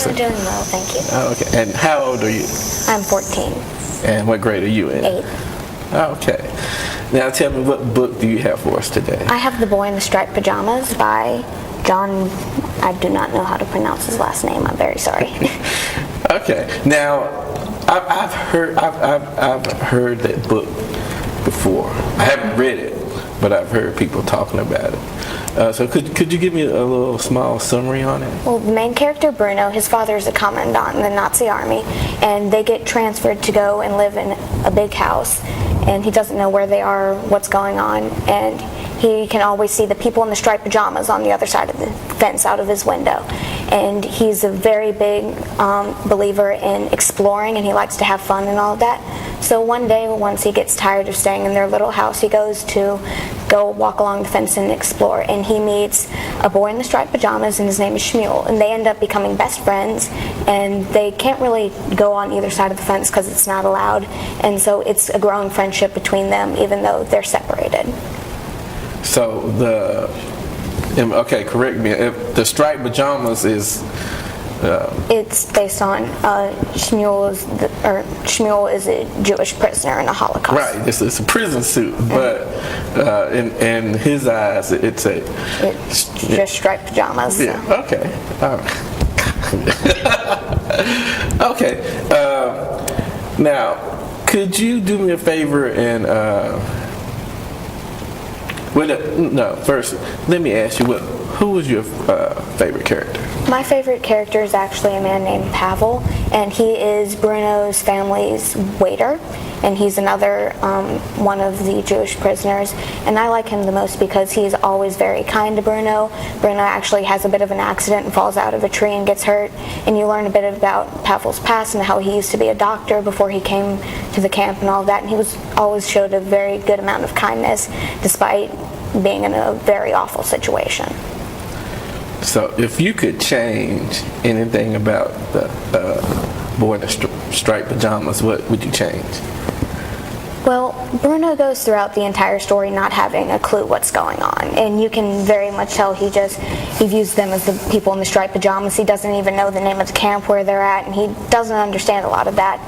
I'm doing well, thank you. Oh, okay. And how old are you? I'm 14. And what grade are you in? 8. Okay. Now tell me, what book do you have for us today? I have The Boy in the Striped Pajamas by John, I do not know how to pronounce his last name, I'm very sorry. Okay. Now, I've heard that book before. I haven't read it, but I've heard people talking about it. So could you give me a little small summary on it? Well, the main character, Bruno, his father is a commandant in the Nazi army, and they get transferred to go and live in a big house, and he doesn't know where they are, what's going on, and he can always see the people in the striped pajamas on the other side of the fence out of his window. And he's a very big believer in exploring, and he likes to have fun and all of that. So one day, once he gets tired of staying in their little house, he goes to go walk along the fence and explore, and he meets a boy in the striped pajamas, and his name is Shmuel, and they end up becoming best friends, and they can't really go on either side of the fence because it's not allowed, and so it's a growing friendship between them even though they're separated. So okay, correct me, if the striped pajamas is it's based on Shmuel is a Jewish prisoner in the Holocaust. Right, it's a prison suit, but in his eyes, it's just striped pajamas. Yeah. So. Okay. All right. Okay. Now, could you do me a favor and first, let me ask you, who was your favorite character? My favorite character is actually a man named Pavel, and he is Bruno's family's waiter, and he's another one of the Jewish prisoners, and I like him the most because he's always very kind to Bruno. Bruno actually has a bit of an accident and falls out of a tree and gets hurt, and you learn a bit about Pavel's past and how he used to be a doctor before he came to the camp and all that, and he was always showed a very good amount of kindness despite being in a very awful situation. So if you could change anything about the boy in the striped pajamas, what would you change? Well, Bruno goes throughout the entire story not having a clue what's going on, and you can very much tell he views them as the people in the striped pajamas. He doesn't even know the name of the camp where they're at, and he doesn't understand a lot of that.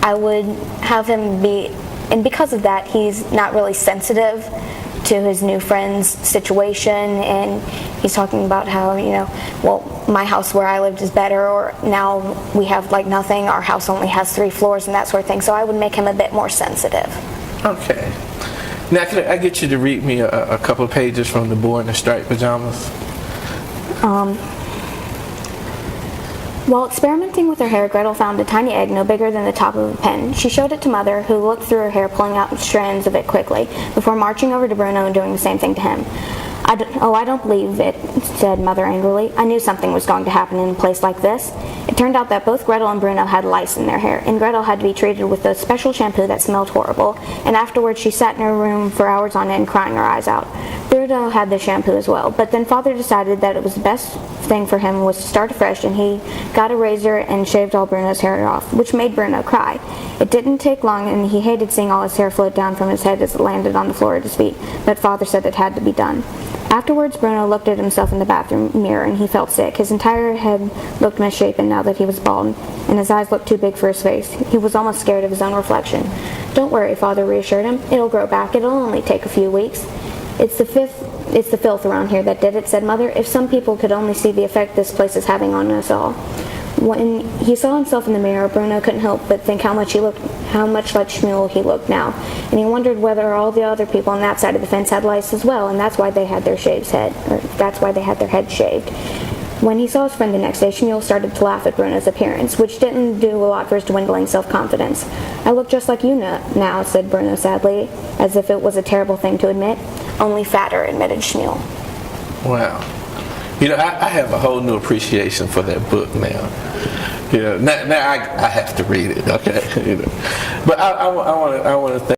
I would have him be, and because of that, he's not really sensitive to his new friend's situation, and he's talking about how, well, my house where I lived is better, or now we have like nothing, our house only has 3 floors and that sort of thing. So I would make him a bit more sensitive. Okay. Now can I get you to read me a couple of pages from The Boy in the Striped Pajamas? While experimenting with her hair, Gretel found a tiny egg no bigger than the top of a pen. She showed it to Mother, who looked through her hair, pulling out strands of it quickly, before marching over to Bruno and doing the same thing to him. I don't believe it, said Mother angrily. I knew something was going to happen in a place like this. It turned out that both Gretel and Bruno had lice in their hair, and Gretel had to be treated with a special shampoo that smelled horrible, and afterwards she sat in her room for hours on end crying her eyes out. Bruno had the shampoo as well, but then Father decided that it was the best thing for him was to start afresh, and he got a razor and shaved all Bruno's hair off, which made Bruno cry. It didn't take long, and he hated seeing all his hair float down from his head as it landed on the floor at his feet, but Father said it had to be done. Afterwards, Bruno looked at himself in the bathroom mirror, and he felt sick. His entire head looked misshapen now that he was bald, and his eyes looked too big for his face. He was almost scared of his own reflection. Don't worry, Father reassured him. It'll grow back. It'll only take a few weeks. It's the filth around here that did it, said Mother. If some people could only see the effect this place is having on us all. When he saw himself in the mirror, Bruno couldn't help but think how much like Shmuel he looked now, and he wondered whether all the other people on that side of the fence had lice as well, and that's why they had their heads shaved. When he saw his friend the next day, Shmuel started to laugh at Bruno's appearance, which didn't do a lot for his dwindling self-confidence. I look just like you now, said Bruno sadly, as if it was a terrible thing to admit. Only fatter, admitted Shmuel. Wow. I have a whole new appreciation for that book now. Now I have to read it, okay? But I want to thank